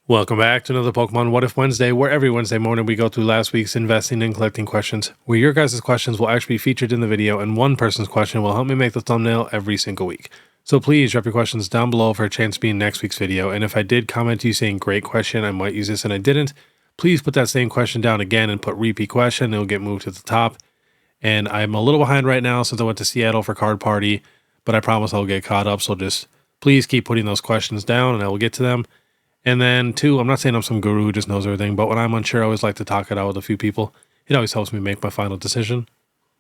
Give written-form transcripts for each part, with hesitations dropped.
Welcome back to another Pokemon What If Wednesday, where every Wednesday morning we go through last week's investing and collecting questions, where your guys' questions will actually be featured in the video, and one person's question will help me make the thumbnail every single week. So please drop your questions down below for a chance to be in next week's video, and if I did comment to you saying great question, I might use this and I didn't, please put that same question down again and put repeat question, it'll get moved to the top. And I'm a little behind right now since I went to Seattle for card party, but I promise I'll get caught up, so just please keep putting those questions down and I will get to them. And then, two, I'm not saying I'm some guru who just knows everything, but when I'm unsure, I always like to talk it out with a few people. It always helps me make my final decision.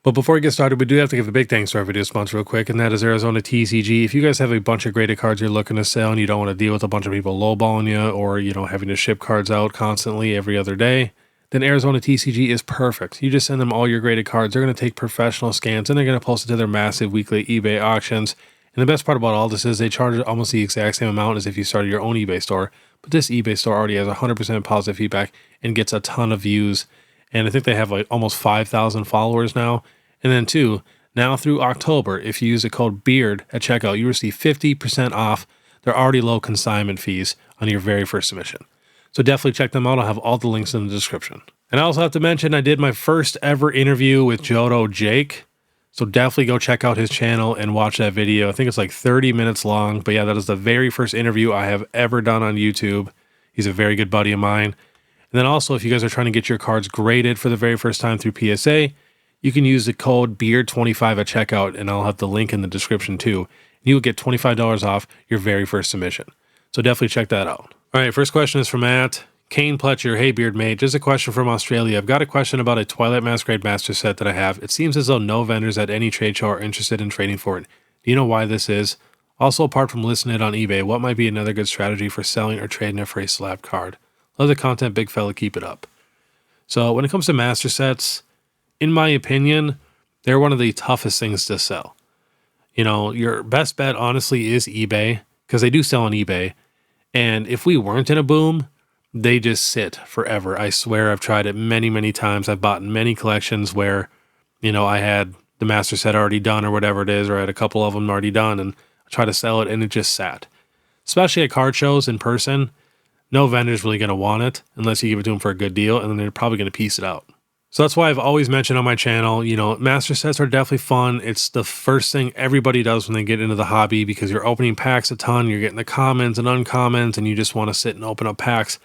But before we get started, we do have to give a big thanks to our video sponsor real quick, and that is ARIZONATCG. If you guys have a bunch of graded cards you're looking to sell and you don't want to deal with a bunch of people lowballing you or, having to ship cards out constantly every other day, then ARIZONATCG is perfect. You just send them all your graded cards. They're going to take professional scans and they're going to post it to their massive weekly eBay auctions. And the best part about all this is they charge almost the exact same amount as if you started your own eBay store. But this eBay store already has 100% positive feedback and gets a ton of views. And I think they have like almost 5,000 followers now. And then two, now through October, if you use the code BEARD at checkout, you receive 50% off their already low consignment fees on your very first submission. So definitely check them out. I'll have all the links in the description. And I also have to mention I did my first ever interview with JOHTO Jake. So definitely go check out his channel and watch that video. I think it's like 30 minutes long. But yeah, that is the very first interview I have ever done on YouTube. He's a very good buddy of mine. And then also, if you guys are trying to get your cards graded for the very first time through PSA, you can use the code BEARD25 at checkout, and I'll have the link in the description too. You will get $25 off your very first submission. So definitely check that out. All right, first question is from Kane Pletcher. Hey Beard Mate, just a question from Australia. I've got a question about a Twilight Masquerade Master set that I have. It seems as though no vendors at any trade show are interested in trading for it. Do you know why this is? Also, apart from listing it on eBay, what might be another good strategy for selling or trading it for a slab card? Love the content, big fella, keep it up. So when it comes to master sets, in my opinion, they're one of the toughest things to sell. Your best bet honestly is eBay, because they do sell on eBay. And if we weren't in a boom, they just sit forever. I swear I've tried it many, many times. I've bought many collections where, I had the master set already done or whatever it is, or I had a couple of them already done, and I try to sell it and it just sat. Especially at card shows in person, no vendor's really going to want it unless you give it to them for a good deal, and then they're probably going to piece it out. So that's why I've always mentioned on my channel, master sets are definitely fun. It's the first thing everybody does when they get into the hobby because you're opening packs a ton, you're getting the commons and uncommons, and you just want to sit and open up packs.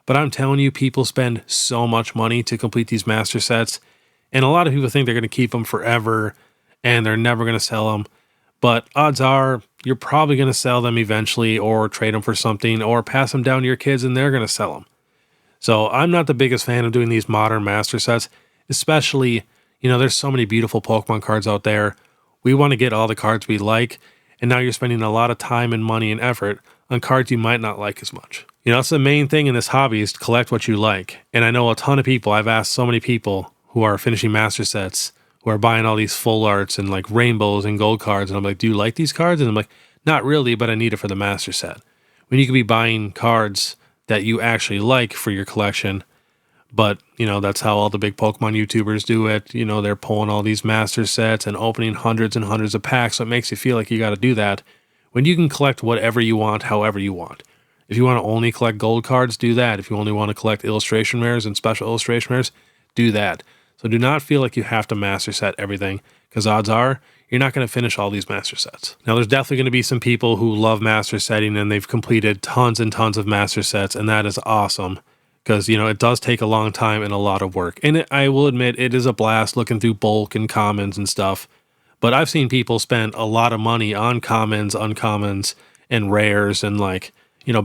But I'm telling you, people spend so much money to complete these master sets, and a lot of people think they're going to keep them forever and they're never going to sell them. But odds are you're probably going to sell them eventually, or trade them for something, or pass them down to your kids and they're going to sell them. So I'm not the biggest fan of doing these modern master sets, especially, there's so many beautiful Pokemon cards out there. We want to get all the cards we like, and now you're spending a lot of time and money and effort on cards you might not like as much. That's the main thing in this hobby, is to collect what you like. And I know a ton of people, I've asked so many people who are finishing master sets, who are buying all these full arts and like rainbows and gold cards. And I'm like, do you like these cards? And I'm like, not really, but I need it for the master set. When you could be buying cards that you actually like for your collection. But, that's how all the big Pokemon YouTubers do it. They're pulling all these master sets and opening hundreds and hundreds of packs. So it makes you feel like you got to do that when you can collect whatever you want, however you want. If you want to only collect gold cards, do that. If you only want to collect illustration rares and special illustration rares, do that. So do not feel like you have to master set everything, because odds are you're not going to finish all these master sets. Now, there's definitely going to be some people who love master setting and they've completed tons and tons of master sets, and that is awesome, because, it does take a long time and a lot of work. And I will admit, it is a blast looking through bulk and commons and stuff. But I've seen people spend a lot of money on commons, uncommons, and rares, and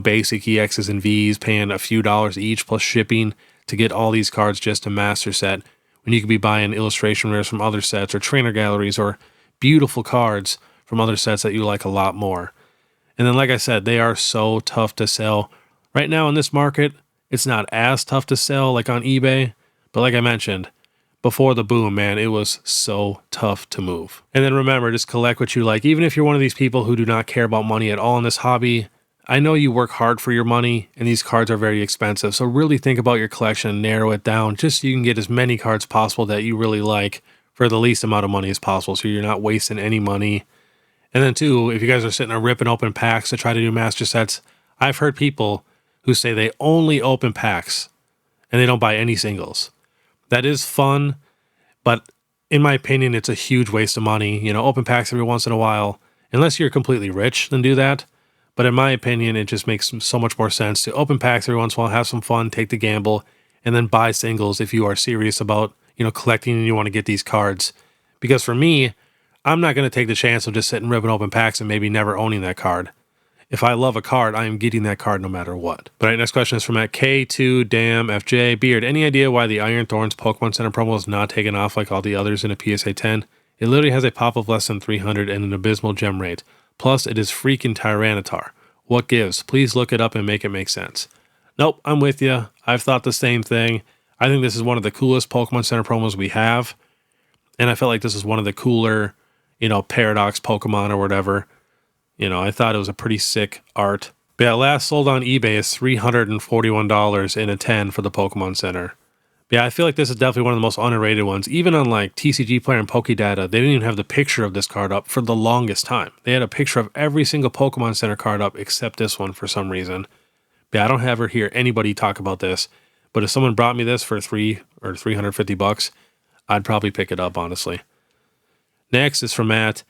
basic EXs and Vs, paying a few dollars each plus shipping to get all these cards just a master set, when you could be buying illustration rares from other sets, or trainer galleries, or beautiful cards from other sets that you like a lot more. And then, like I said, they are so tough to sell. Right now in this market, it's not as tough to sell like on eBay, but like I mentioned, before the boom, man, it was so tough to move. And then remember, just collect what you like. Even if you're one of these people who do not care about money at all in this hobby, I know you work hard for your money, and these cards are very expensive. So really think about your collection and narrow it down just so you can get as many cards possible that you really like for the least amount of money as possible, so you're not wasting any money. And then two, if you guys are sitting there ripping open packs to try to do master sets, I've heard people who say they only open packs and they don't buy any singles. That is fun, but in my opinion, it's a huge waste of money. You know, open packs every once in a while, unless you're completely rich, then do that. But in my opinion, it just makes so much more sense to open packs every once in a while, have some fun, take the gamble, and then buy singles if you are serious about, you know, collecting and you want to get these cards. Because for me, I'm not going to take the chance of just sitting ripping open packs and maybe never owning that card. If I love a card, I am getting that card no matter what. But all right, next question is from at K2 Damn FJ Beard. Any idea why the Iron Thorns Pokemon Center promo is not taken off like all the others in a PSA 10? It literally has a pop of less than 300 and an abysmal gem rate. Plus, it is freaking Tyranitar. What gives? Please look it up and make it make sense. Nope, I'm with you. I've thought the same thing. I think this is one of the coolest Pokemon Center promos we have. And I felt like this is one of the cooler, you know, Paradox Pokemon or whatever. You know, I thought it was a pretty sick art. But yeah, last sold on eBay is $341 in a 10 for the Pokemon Center. But yeah, I feel like this is definitely one of the most underrated ones. Even on like TCG Player and Pokédata, they didn't even have the picture of this card up for the longest time. They had a picture of every single Pokemon Center card up except this one for some reason. But yeah, I don't ever hear anybody talk about this. But if someone brought me this for $350, I'd probably pick it up, honestly. Next is from Matt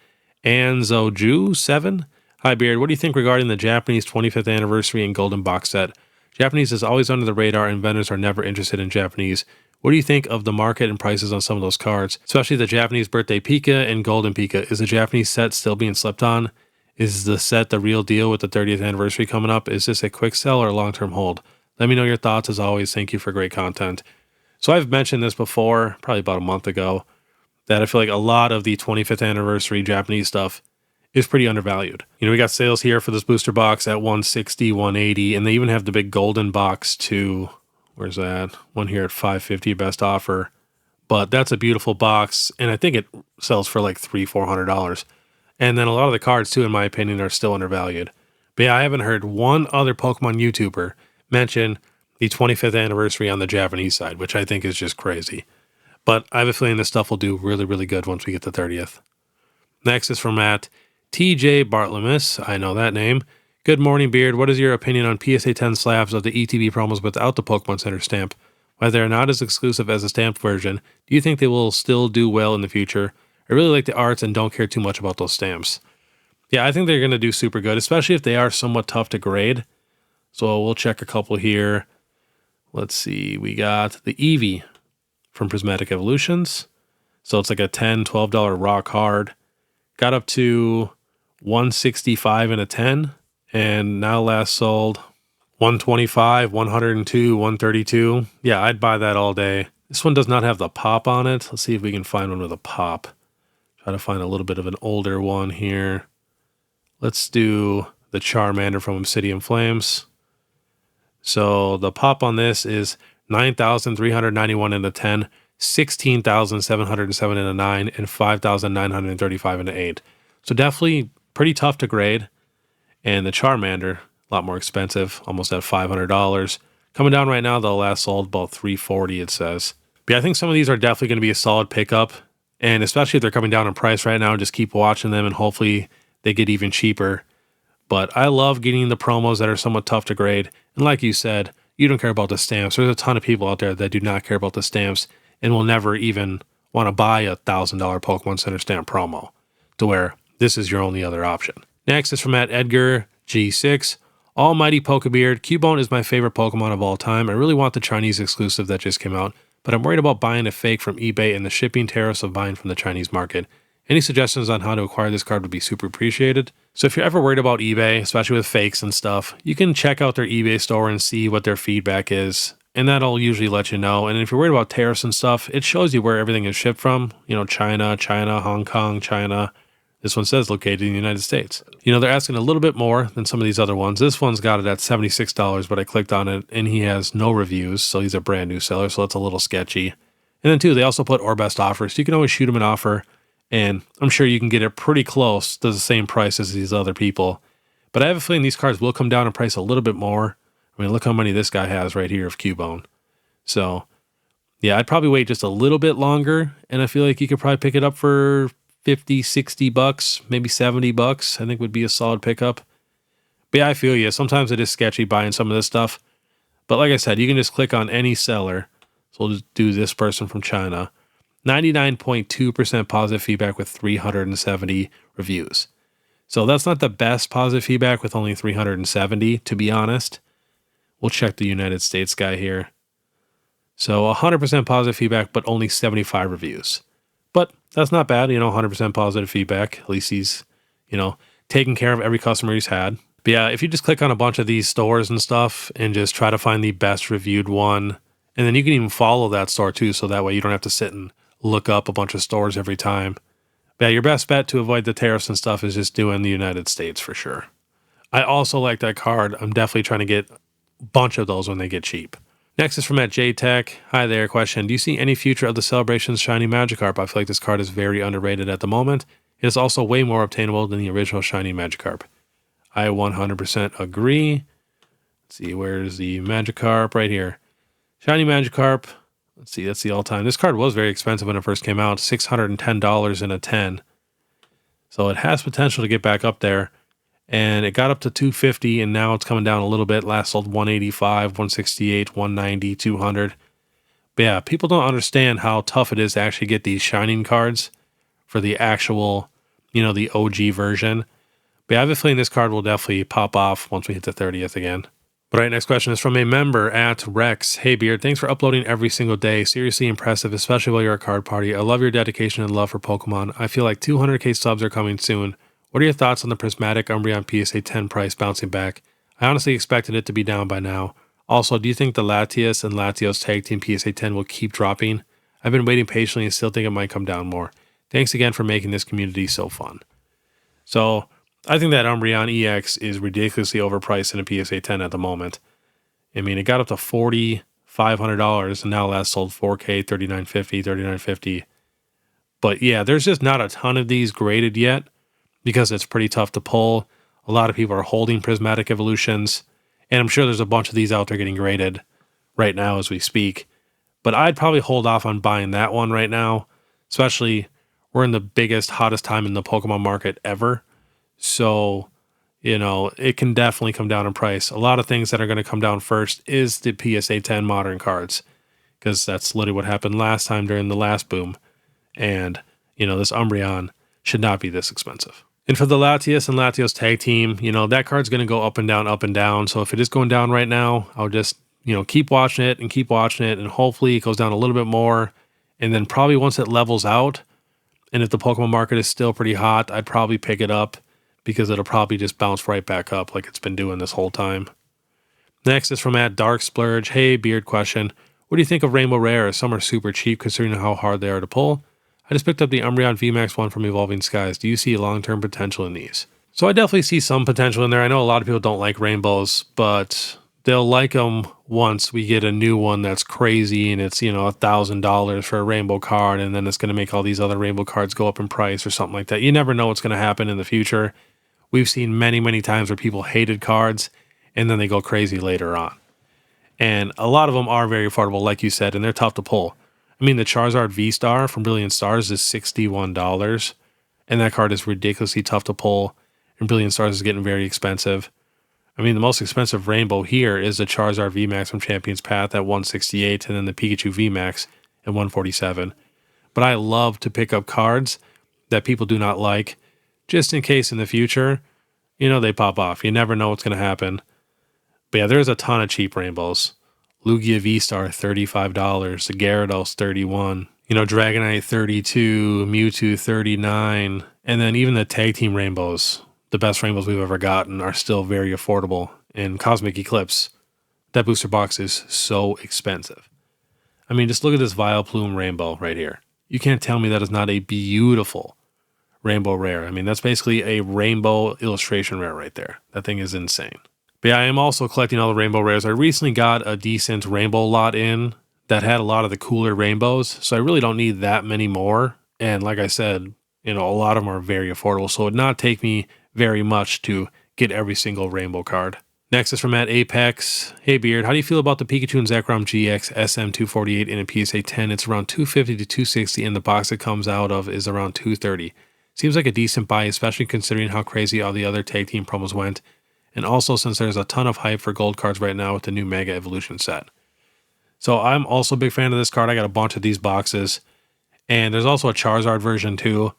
Anzoju7. Hi Beard, what do you think regarding the Japanese 25th anniversary and golden box set? Japanese is always under the radar and vendors are never interested in Japanese. What do you think of the market and prices on some of those cards? Especially the Japanese birthday Pika and golden Pika. Is the Japanese set still being slept on? Is the set the real deal with the 30th anniversary coming up? Is this a quick sell or a long-term hold? Let me know your thoughts as always. Thank you for great content. So I've mentioned this before, probably about a month ago, that I feel like a lot of the 25th anniversary Japanese stuff is pretty undervalued. You know, we got sales here for this booster box at $160, $180, and they even have the big golden box too. Where's that? One here at $550, best offer. But that's a beautiful box, and I think it sells for like $300, $400. And then a lot of the cards too, in my opinion, are still undervalued. But yeah, I haven't heard one other Pokemon YouTuber mention the 25th anniversary on the Japanese side, which I think is just crazy. But I have a feeling this stuff will do really, really good once we get the 30th. Next is from at TJ Bartlemus. I know that name. Good morning, Beard. What is your opinion on PSA 10 slabs of the ETB promos without the Pokemon Center stamp? While they are not as exclusive as the stamped version, do you think they will still do well in the future? I really like the arts and don't care too much about those stamps. Yeah, I think they're going to do super good, especially if they are somewhat tough to grade. So we'll check a couple here. Let's see. We got the Eevee from Prismatic Evolutions. So it's like a $10, $12 raw card. Got up to $165 in a 10, and now last sold $125, $102, $132. Yeah, I'd buy that all day. This one does not have the pop on it. Let's see if we can find one with a pop. Try to find a little bit of an older one here. Let's do the Charmander from Obsidian Flames. So the pop on this is 9,391 in a 10, 16,707 in a 9, and 5,935 in a 8. So definitely pretty tough to grade. And the Charmander, a lot more expensive, almost at $500. Coming down right now, the last sold about $340, it says. But yeah, I think some of these are definitely going to be a solid pickup. And especially if they're coming down in price right now, just keep watching them and hopefully they get even cheaper. But I love getting the promos that are somewhat tough to grade. And like you said, you don't care about the stamps. There's a ton of people out there that do not care about the stamps and will never even want to buy a $1,000 Pokemon Center stamp promo, to where this is your only other option. Next is from at Edgar G6. Almighty PokeBeard. Cubone is my favorite Pokemon of all time. I really want the Chinese exclusive that just came out, but I'm worried about buying a fake from eBay and the shipping tariffs of buying from the Chinese market. Any suggestions on how to acquire this card would be super appreciated. So if you're ever worried about eBay, especially with fakes and stuff, you can check out their eBay store and see what their feedback is. And that'll usually let you know. And if you're worried about tariffs and stuff, it shows you where everything is shipped from. You know, China, Hong Kong, China. This one says located in the United States. You know, they're asking a little bit more than some of these other ones. This one's got it at $76, but I clicked on it and he has no reviews. So he's a brand new seller. So that's a little sketchy. And then too, they also put or best offers. So you can always shoot them an offer. And I'm sure you can get it pretty close to the same price as these other people. But I have a feeling these cards will come down in price a little bit more. I mean, look how many this guy has right here of Cubone. So, yeah, I'd probably wait just a little bit longer. And I feel like you could probably pick it up for $50, $60, maybe $70. I think would be a solid pickup. But yeah, I feel you. Sometimes it is sketchy buying some of this stuff. But like I said, you can just click on any seller. So we'll just do this person from China. 99.2% positive feedback with 370 reviews. So that's not the best positive feedback with only 370, to be honest. We'll check the United States guy here. So 100% positive feedback, but only 75 reviews. But that's not bad, 100% positive feedback. At least he's, taking care of every customer he's had. But yeah, if you just click on a bunch of these stores and stuff and just try to find the best reviewed one, and then you can even follow that store too, so that way you don't have to sit and look up a bunch of stores every time. But yeah, your best bet to avoid the tariffs and stuff is just doing the United States for sure. I also like that card. I'm definitely trying to get a bunch of those when they get cheap. Next is from JOHTO. Hi there, question. Do you see any future of the Celebrations Shiny Magikarp? I feel like this card is very underrated at the moment. It is also way more obtainable than the original Shiny Magikarp. I 100% agree. Let's see, where's the Magikarp? Right here. Shiny Magikarp. Let's see, that's the all-time. This card was very expensive when it first came out, $610 in a 10. So it has potential to get back up there. And it got up to $250, and now it's coming down a little bit. Last sold $185, $168, $190, $200. But yeah, people don't understand how tough it is to actually get these shining cards for the actual, the OG version. But yeah, I have a feeling this card will definitely pop off once we hit the 30th again. But all right, next question is from a member at Rex. Hey Beard, thanks for uploading every single day. Seriously impressive, especially while you're at card party. I love your dedication and love for Pokemon. I feel like 200k subs are coming soon. What are your thoughts on the Prismatic Umbreon PSA 10 price bouncing back? I honestly expected it to be down by now. Also, do you think the Latias and Latios Tag Team PSA 10 will keep dropping? I've been waiting patiently and still think it might come down more. Thanks again for making this community so fun. So, I think that Umbreon EX is ridiculously overpriced in a PSA 10 at the moment. I mean, it got up to $4,500 and now last sold $4K, $3,950, $3,950. But yeah, there's just not a ton of these graded yet because it's pretty tough to pull. A lot of people are holding Prismatic Evolutions, and I'm sure there's a bunch of these out there getting graded right now as we speak. But I'd probably hold off on buying that one right now, especially we're in the biggest, hottest time in the Pokemon market ever. So, it can definitely come down in price. A lot of things that are going to come down first is the PSA 10 modern cards, because that's literally what happened last time during the last boom. And, this Umbreon should not be this expensive. And for the Latias and Latios Tag Team, that card's going to go up and down, up and down. So if it is going down right now, I'll just, keep watching it, and hopefully it goes down a little bit more. And then probably once it levels out, and if the Pokemon market is still pretty hot, I'd probably pick it up, because it'll probably just bounce right back up like it's been doing this whole time. Next is from @DarkSplurge. Hey, Beard question. What do you think of Rainbow Rares? Some are super cheap considering how hard they are to pull. I just picked up the Umbreon VMAX one from Evolving Skies. Do you see long-term potential in these? So I definitely see some potential in there. I know a lot of people don't like rainbows, but they'll like them once we get a new one that's crazy and it's, $1,000 for a rainbow card, and then it's going to make all these other rainbow cards go up in price or something like that. You never know what's going to happen in the future. We've seen many, many times where people hated cards and then they go crazy later on. And a lot of them are very affordable, like you said, and they're tough to pull. I mean, the Charizard V-Star from Brilliant Stars is $61, and that card is ridiculously tough to pull, and Brilliant Stars is getting very expensive. I mean, the most expensive rainbow here is the Charizard VMAX from Champion's Path at $168, and then the Pikachu VMAX at $147. But I love to pick up cards that people do not like, just in case in the future, they pop off. You never know what's going to happen. But yeah, there's a ton of cheap rainbows. Lugia V-Star, $35. The Gyarados, $31. Dragonite, $32. Mewtwo, $39. And then even the tag team rainbows, the best rainbows we've ever gotten, are still very affordable. And Cosmic Eclipse, that booster box is so expensive. I mean, just look at this Vileplume rainbow right here. You can't tell me that is not a beautiful rainbow rare. I mean, that's basically a rainbow illustration rare right there. That thing is insane. But yeah, I am also collecting all the rainbow rares. I recently got a decent rainbow lot in that had a lot of the cooler rainbows, so I really don't need that many more. And like I said, a lot of them are very affordable, so it would not take me very much to get every single rainbow card. Next is from @Apex. Hey Beard, how do you feel about the Pikachu and Zekrom GX SM248 in a PSA 10? It's around $250 to $260, and the box it comes out of is around $230. Seems like a decent buy, especially considering how crazy all the other tag team promos went. and also since there's a ton of hype for gold cards right now with the new Mega Evolution set. So I'm also a big fan of this card. I got a bunch of these boxes, and there's also a Charizard version too.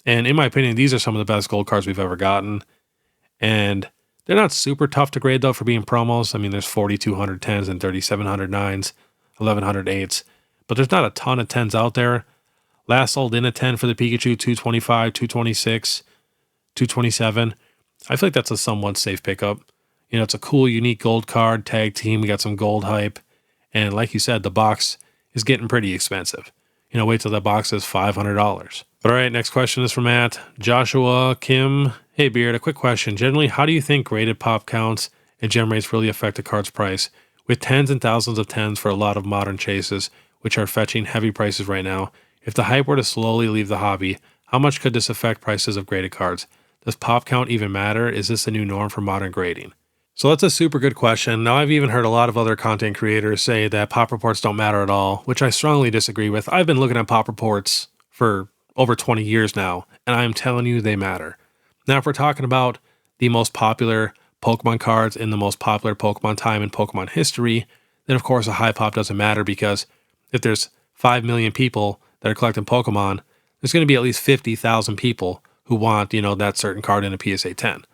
And in my opinion, these are some of the best gold cards we've ever gotten. And they're not super tough to grade though for being promos. I mean, there's 4,200 10s and 3,700 9s, 1,100 8s, but there's not a ton of 10s out there. Last sold in a 10 for the Pikachu, 225, 226, 227. I feel like that's a somewhat safe pickup. You know, it's a cool, unique gold card, tag team. We got some gold hype. And like you said, the box is getting pretty expensive. You know, wait till that box is $500. All right, next question is from Joshua Kim. Hey Beard, a quick question. Generally, how do you think graded pop counts and gem rates really affect a card's price? With tens and thousands of 10s for a lot of modern chases, which are fetching heavy prices right now, if the hype were to slowly leave the hobby, how much could this affect prices of graded cards? Does pop count even matter? Is this a new norm for modern grading? So that's a super good question. Now, I've even heard a lot of other content creators say that pop reports don't matter at all, which I strongly disagree with. I've been looking at pop reports for over 20 years now, and I'm telling you they matter. Now, if we're talking about the most popular Pokemon cards in the most popular Pokemon time in Pokemon history, then of course a high pop doesn't matter, because if there's 5 million people that are collecting Pokemon, there's going to be at least 50,000 people who want, you know, that certain card in a PSA 10.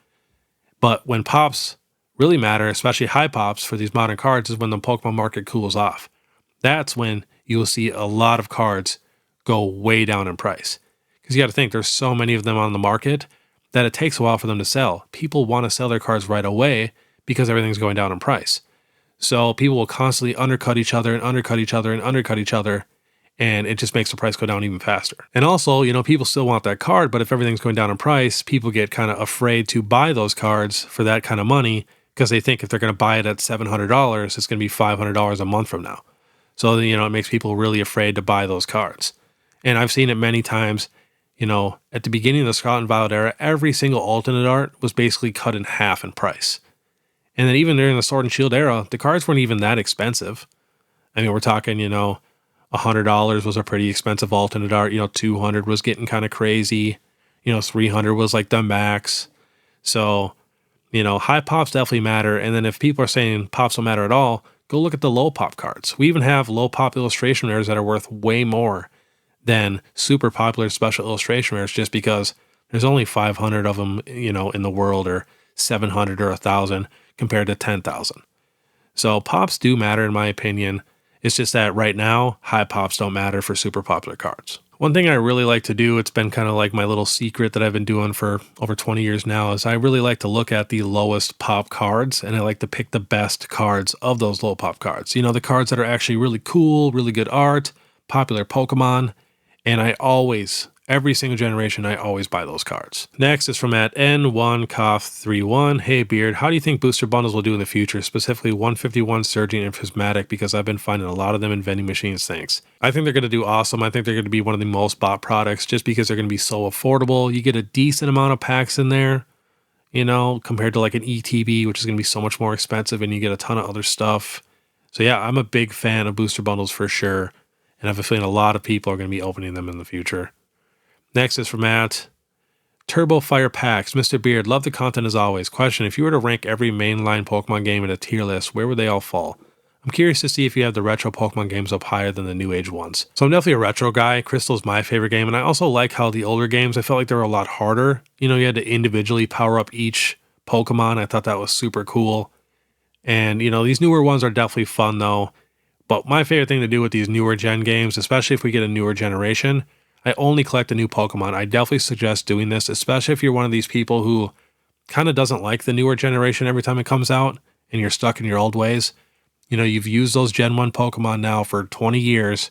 But when pops really matter, especially high pops for these modern cards, is when the Pokemon market cools off. That's when you will see a lot of cards go way down in price. Because you got to think, there's so many of them on the market that it takes a while for them to sell. People want to sell their cards right away because everything's going down in price. So people will constantly undercut each other and undercut each other and undercut each other, and it just makes the price go down even faster. And also, you know, people still want that card, but if everything's going down in price, people get kind of afraid to buy those cards for that kind of money, because they think if they're going to buy it at $700, it's going to be $500 a month from now. So, you know, it makes people really afraid to buy those cards. And I've seen it many times. You know, at the beginning of the Scarlet and Violet era, every single alternate art was basically cut in half in price. And then even during the Sword and Shield era, the cards weren't even that expensive. I mean, we're talking, you know, $100 was a pretty expensive alternate art. You know, $200 was getting kind of crazy. You know, $300 was like the max. So, you know, high pops definitely matter. And then if people are saying pops don't matter at all, go look at the low pop cards. We even have low pop illustration rares that are worth way more than super popular special illustration rares, just because there's only 500 of them, you know, in the world, or 700 or 1,000 compared to 10,000. So pops do matter in my opinion. It's just that right now, high pops don't matter for super popular cards. One thing I really like to do, it's been kind of like my little secret that I've been doing for over 20 years now, is I really like to look at the lowest pop cards, and I like to pick the best cards of those low pop cards. You know, the cards that are actually really cool, really good art, popular Pokemon, and I always, every single generation, I always buy those cards. Next is from N1Koth31. Hey Beard, how do you think booster bundles will do in the future, specifically 151 Surging and Prismatic, because I've been finding a lot of them in vending machines, thanks. I think they're going to do awesome. I think they're going to be one of the most bought products, just because they're going to be so affordable. You get a decent amount of packs in there, you know, compared to like an ETB, which is going to be so much more expensive, and you get a ton of other stuff. So yeah, I'm a big fan of booster bundles for sure, and I have a feeling a lot of people are going to be opening them in the future. Next is from Turbo Fire Packs. Mr. Beard, love the content as always. Question, if you were to rank every mainline Pokemon game in a tier list, where would they all fall? I'm curious to see if you have the retro Pokemon games up higher than the new age ones. So I'm definitely a retro guy. Crystal's my favorite game, and I also like how the older games, I felt like they were a lot harder. You know, you had to individually power up each Pokemon. I thought that was super cool. And, you know, these newer ones are definitely fun though. But my favorite thing to do with these newer gen games, especially if we get a newer generation, I only collect a new Pokemon. I definitely suggest doing this, especially if you're one of these people who kind of doesn't like the newer generation every time it comes out and you're stuck in your old ways. You know, you've used those Gen 1 Pokemon now for 20 years.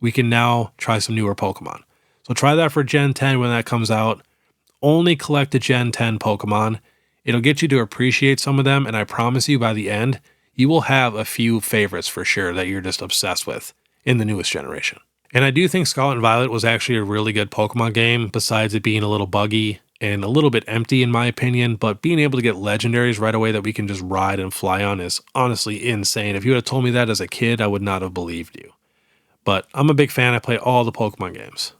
We can now try some newer Pokemon. So try that for Gen 10 when that comes out. Only collect the Gen 10 Pokemon. It'll get you to appreciate some of them, and I promise you by the end, you will have a few favorites for sure that you're just obsessed with in the newest generation. And I do think Scarlet and Violet was actually a really good Pokemon game, besides it being a little buggy and a little bit empty in my opinion, but being able to get legendaries right away that we can just ride and fly on is honestly insane. If you would have told me that as a kid, I would not have believed you. But I'm a big fan. I play all the Pokemon games.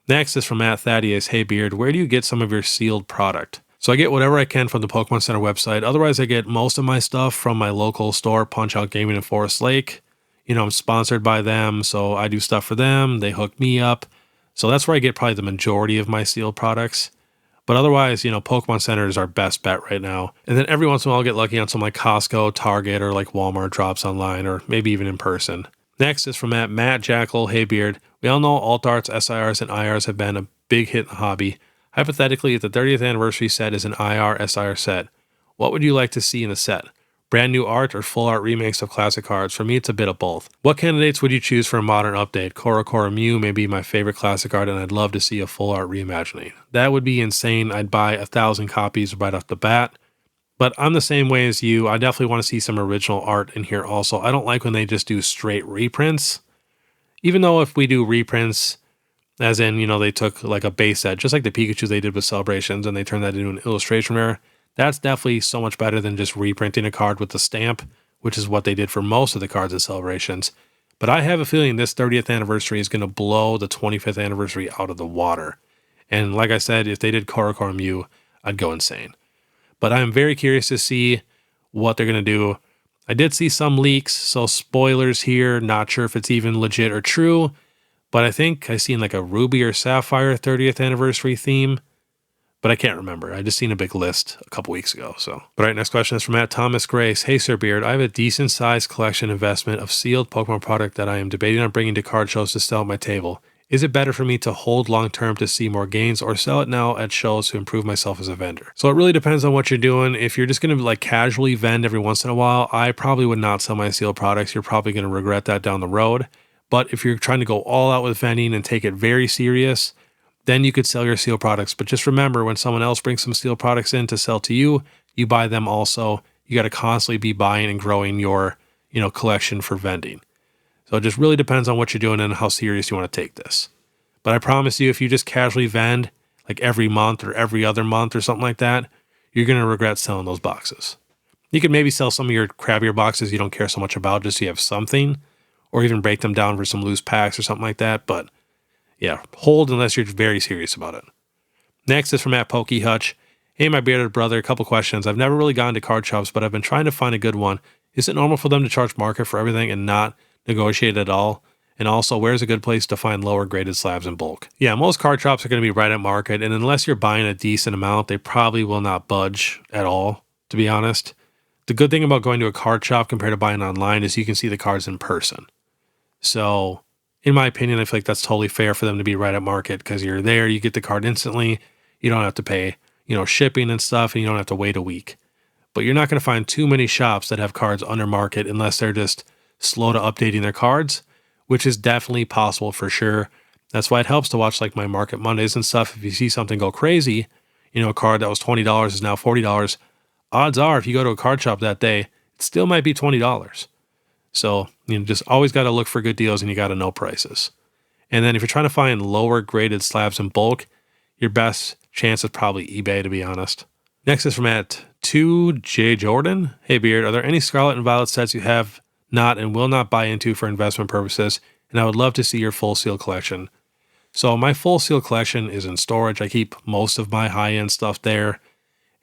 Next is from Thaddeus. Hey Beard, where do you get some of your sealed product? So I get whatever I can from the Pokemon Center website. Otherwise, I get most of my stuff from my local store, Punch Out Gaming in Forest Lake. You know, I'm sponsored by them, so I do stuff for them. They hook me up. So that's where I get probably the majority of my sealed products. But otherwise, you know, Pokemon Center is our best bet right now. And then every once in a while I'll get lucky on some like Costco, Target, or like Walmart drops online, or maybe even in person. Next is from Matt Jackal. Hey Beard, we all know alt arts, SIRs, and IRs have been a big hit in the hobby. Hypothetically, if the 30th anniversary set is an IR, SIR set, what would you like to see in the set? Brand new art or full art remakes of classic cards? For me, it's a bit of both. What candidates would you choose for a modern update? Korokoro Mew may be my favorite classic art, and I'd love to see a full art reimagining. That would be insane. I'd buy 1,000 copies right off the bat. But I'm the same way as you. I definitely want to see some original art in here also. I don't like when they just do straight reprints. Even though if we do reprints, as in, you know, they took like a base set, just like the Pikachu they did with Celebrations, and they turned that into an illustration rare. That's definitely so much better than just reprinting a card with the stamp, which is what they did for most of the cards in Celebrations. But I have a feeling this 30th anniversary is going to blow the 25th anniversary out of the water. And like I said, if they did Korokoro Mew, I'd go insane. But I'm very curious to see what they're going to do. I did see some leaks, so spoilers here. Not sure if it's even legit or true. But I think I seen like a Ruby or Sapphire 30th anniversary theme. But I can't remember. I just seen a big list a couple weeks ago. So, all right, next question is from Thomas Grace. Hey, Sir Beard, I have a decent sized collection investment of sealed Pokemon product that I am debating on bringing to card shows to sell at my table. Is it better for me to hold long term to see more gains or sell it now at shows to improve myself as a vendor? So it really depends on what you're doing. If you're just going to like casually vend every once in a while, I probably would not sell my sealed products. You're probably going to regret that down the road. But if you're trying to go all out with vending and take it very serious, then you could sell your sealed products. But just remember, when someone else brings some sealed products in to sell to you, you buy them also. You got to constantly be buying and growing your, collection for vending. So it just really depends on what you're doing and how serious you want to take this. But I promise you, if you just casually vend like every month or every other month or something like that, you're going to regret selling those boxes. You could maybe sell some of your crappier boxes you don't care so much about just so you have something, or even break them down for some loose packs or something like that. But yeah, hold unless you're very serious about it. Next is from @PokeHutch. Hey, my bearded brother, a couple questions. I've never really gone to card shops, but I've been trying to find a good one. Is it normal for them to charge market for everything and not negotiate at all? And also, where's a good place to find lower graded slabs in bulk? Yeah, most card shops are going to be right at market, and unless you're buying a decent amount, they probably will not budge at all, to be honest. The good thing about going to a card shop compared to buying online is you can see the cards in person. So, in my opinion, I feel like that's totally fair for them to be right at market because you're there, you get the card instantly, you don't have to pay, shipping and stuff, and you don't have to wait a week. But you're not going to find too many shops that have cards under market unless they're just slow to updating their cards, which is definitely possible for sure. That's why it helps to watch like my Market Mondays and stuff. If you see something go crazy, a card that was $20 is now $40, odds are if you go to a card shop that day, it still might be $20. So, just always got to look for good deals and you got to know prices. And then if you're trying to find lower graded slabs in bulk, your best chance is probably eBay, to be honest. Next is from @2J Jordan. Hey Beard, are there any Scarlet and Violet sets you have not and will not buy into for investment purposes? And I would love to see your full seal collection. So my full seal collection is in storage. I keep most of my high-end stuff there.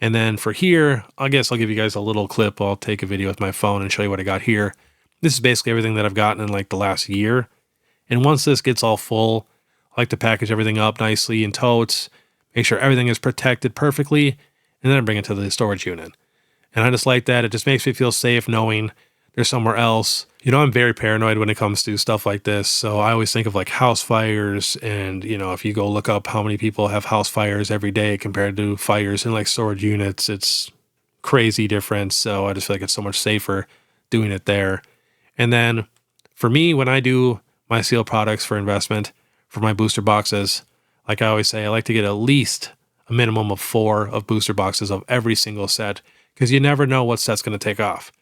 And then for here, I guess I'll give you guys a little clip. I'll take a video with my phone and show you what I got here. This is basically everything that I've gotten in like the last year. And once this gets all full, I like to package everything up nicely in totes, make sure everything is protected perfectly, and then I bring it to the storage unit. And I just like that. It just makes me feel safe knowing there's somewhere else. I'm very paranoid when it comes to stuff like this. So I always think of like house fires. And, if you go look up how many people have house fires every day compared to fires in like storage units, it's crazy difference. So I just feel like it's so much safer doing it there. And then for me, when I do my seal products for investment for my booster boxes, like I always say, I like to get at least a minimum of 4 of booster boxes of every single set because you never know what set's going to take off.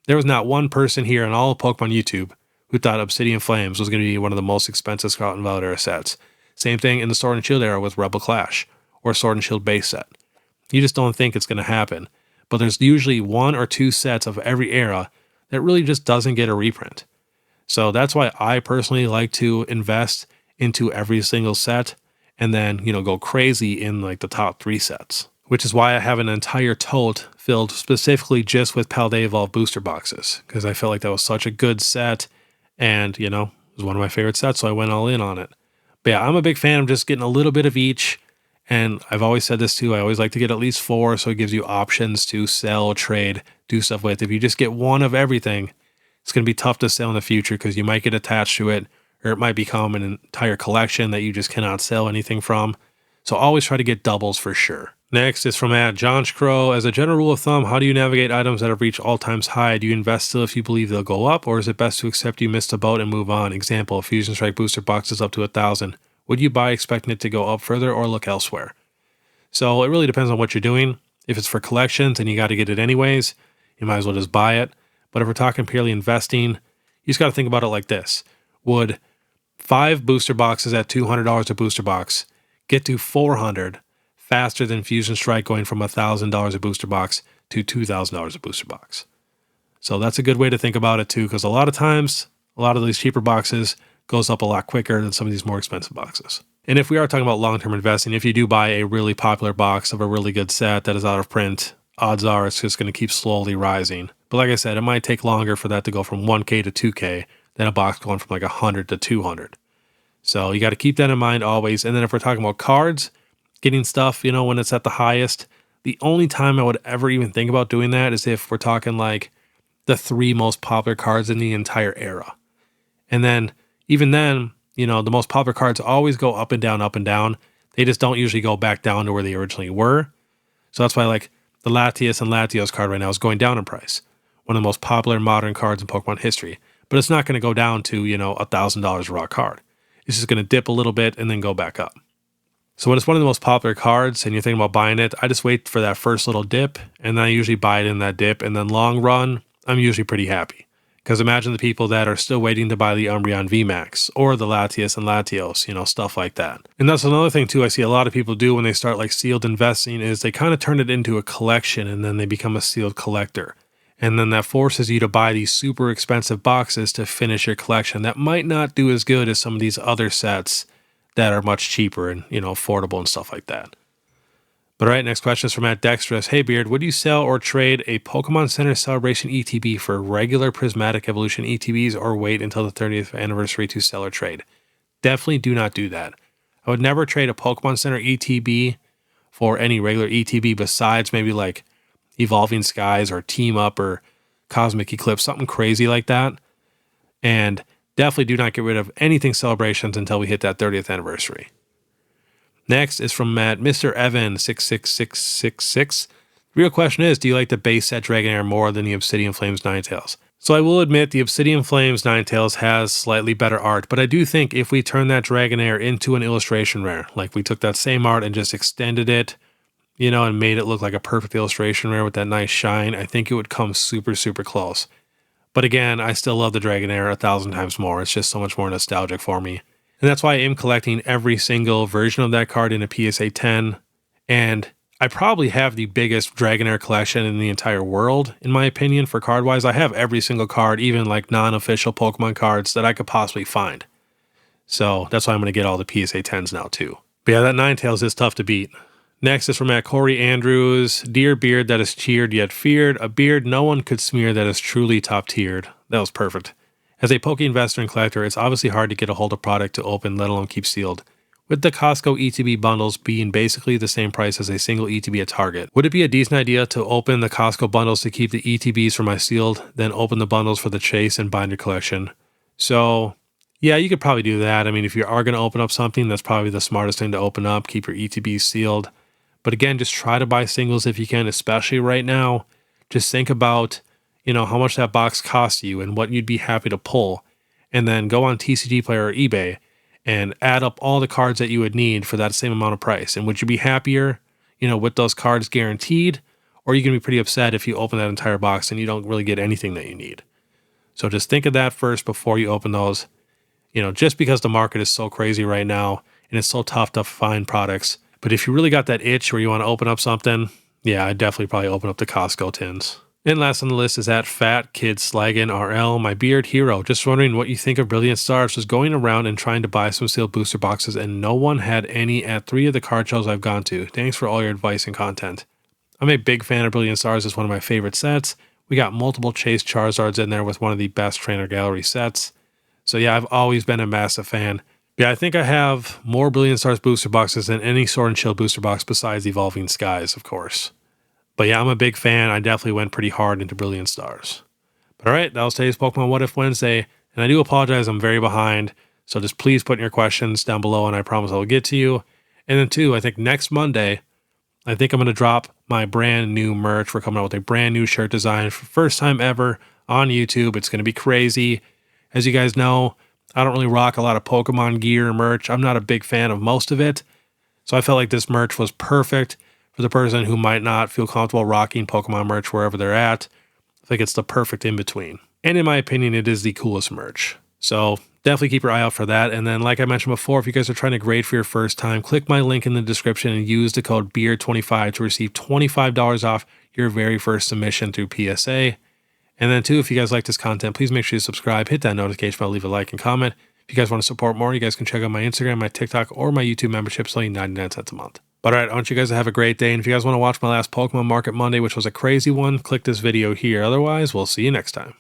There was not one person here on all of Pokemon YouTube who thought Obsidian Flames was going to be one of the most expensive Scarlet and Violet era sets. Same thing in the Sword and Shield era with Rebel Clash or Sword and Shield base set. You just don't think it's going to happen. But there's usually 1 or 2 sets of every era that really just doesn't get a reprint. So that's why I personally like to invest into every single set and then, go crazy in like the top 3 sets. which is why I have an entire tote filled specifically just with Paldea Evolved booster boxes, because I felt like that was such a good set, and, you know, it was one of my favorite sets, so I went all in on it. But yeah, I'm a big fan of just getting a little bit of each, and I've always said this too, I always like to get at least 4, so it gives you options to sell, trade, do stuff with. If you just get one of everything, it's going to be tough to sell in the future because you might get attached to it, or it might become an entire collection that you just cannot sell anything from. So always try to get doubles for sure. Next is from John Crow. As a general rule of thumb, how do you navigate items that have reached all-times high? Do you invest still if you believe they'll go up, or is it best to accept you missed a boat and move on? Example, Fusion Strike booster boxes up to 1,000. Would you buy expecting it to go up further or look elsewhere? So it really depends on what you're doing. If it's for collections and you got to get it anyways, you might as well just buy it. But if we're talking purely investing, you just got to think about it like this. Would 5 booster boxes at $200 a booster box get to $400 faster than Fusion Strike going from $1,000 a booster box to $2,000 a booster box? So that's a good way to think about it too, because a lot of times, a lot of these cheaper boxes goes up a lot quicker than some of these more expensive boxes. And if we are talking about long-term investing, if you do buy a really popular box of a really good set that is out of print, odds are it's just going to keep slowly rising. But like I said, it might take longer for that to go from 1K to 2K than a box going from like 100 to 200. So you got to keep that in mind always. And then if we're talking about cards, getting stuff, you know, when it's at the highest, the only time I would ever even think about doing that is if we're talking like the 3 most popular cards in the entire era. And then, even then, you know, the most popular cards always go up and down, up and down. They just don't usually go back down to where they originally were. So that's why like the Latias and Latios card right now is going down in price. One of the most popular modern cards in Pokemon history. But it's not going to go down to, you know, $1,000 raw card. It's just going to dip a little bit and then go back up. So when it's one of the most popular cards and you're thinking about buying it, I just wait for that first little dip, and then I usually buy it in that dip, and then long run, I'm usually pretty happy. Because imagine the people that are still waiting to buy the Umbreon VMAX or the Latias and Latios, you know, stuff like that. And that's another thing too I see a lot of people do when they start like sealed investing is they kind of turn it into a collection and then they become a sealed collector. And then that forces you to buy these super expensive boxes to finish your collection that might not do as good as some of these other sets that are much cheaper and, you know, affordable and stuff like that. But all right, next question is from Dexterous. Hey Beard, would you sell or trade a Pokemon Center Celebration ETB for regular Prismatic Evolution ETBs or wait until the 30th anniversary to sell or trade? Definitely do not do that. I would never trade a Pokemon Center ETB for any regular ETB besides maybe like Evolving Skies or Team Up or Cosmic Eclipse, something crazy like that. And definitely do not get rid of anything Celebrations until we hit that 30th anniversary. Next is from Mr. Evan 66666. The real question is, do you like the base set Dragonair more than the Obsidian Flames Ninetales? So I will admit the Obsidian Flames Ninetales has slightly better art, but I do think if we turn that Dragonair into an illustration rare, like we took that same art and just extended it, you know, and made it look like a perfect illustration rare with that nice shine, I think it would come super, super close. But again, I still love the Dragonair 1,000 times more. It's just so much more nostalgic for me. And that's why I am collecting every single version of that card in a PSA 10. And I probably have the biggest Dragonair collection in the entire world, in my opinion, for card-wise. I have every single card, even like non-official Pokemon cards that I could possibly find. So that's why I'm going to get all the PSA 10s now too. But yeah, that Ninetales is tough to beat. Next is from Corey Andrews. Dear Beard that is cheered yet feared. A beard no one could smear that is truly top-tiered. That was perfect. As a Poke investor and collector, it's obviously hard to get a hold of product to open, let alone keep sealed. With the Costco ETB bundles being basically the same price as a single ETB at Target, would it be a decent idea to open the Costco bundles to keep the ETBs for my sealed, then open the bundles for the Chase and Binder collection? So, yeah, you could probably do that. I mean, if you are going to open up something, that's probably the smartest thing to open up, keep your ETBs sealed. But again, just try to buy singles if you can, especially right now. Just think about, you know, how much that box costs you and what you'd be happy to pull. And then go on TCG Player or eBay and add up all the cards that you would need for that same amount of price. And would you be happier, you know, with those cards guaranteed? Or are you going to be pretty upset if you open that entire box and you don't really get anything that you need? So just think of that first before you open those. You know, just because the market is so crazy right now and it's so tough to find products. But if you really got that itch where you want to open up something, yeah, I'd definitely probably open up the Costco tins. And last on the list is at Fat Kid Slaggin RL, my beard hero. Just wondering what you think of Brilliant Stars. Was going around and trying to buy some sealed booster boxes and no one had any at 3 of the card shows I've gone to. Thanks for all your advice and content. I'm a big fan of Brilliant Stars. It's one of my favorite sets. We got multiple Chase Charizards in there with one of the best Trainer Gallery sets. So yeah, I've always been a massive fan. Yeah, I think I have more Brilliant Stars booster boxes than any Sword and Shield booster box besides Evolving Skies, of course. But yeah, I'm a big fan. I definitely went pretty hard into Brilliant Stars. But alright, that was today's Pokemon What If Wednesday. And I do apologize, I'm very behind. So just please put in your questions down below and I promise I will get to you. And then too, I think next Monday, I think I'm going to drop my brand new merch. We're coming out with a brand new shirt design for the first time ever on YouTube. It's going to be crazy. As you guys know, I don't really rock a lot of Pokemon gear or merch. I'm not a big fan of most of it. So I felt like this merch was perfect for the person who might not feel comfortable rocking Pokemon merch wherever they're at. I think it's the perfect in-between. And in my opinion, it is the coolest merch. So definitely keep your eye out for that. And then like I mentioned before, if you guys are trying to grade for your first time, click my link in the description and use the code BEARD25 to receive $25 off your very first submission through PSA. And then too, if you guys like this content, please make sure you subscribe, hit that notification bell, leave a like and comment. If you guys want to support more, you guys can check out my Instagram, my TikTok, or my YouTube membership. It's only 99 cents a month. But alright, I want you guys to have a great day. And if you guys want to watch my last Pokemon Market Monday, which was a crazy one, click this video here. Otherwise, we'll see you next time.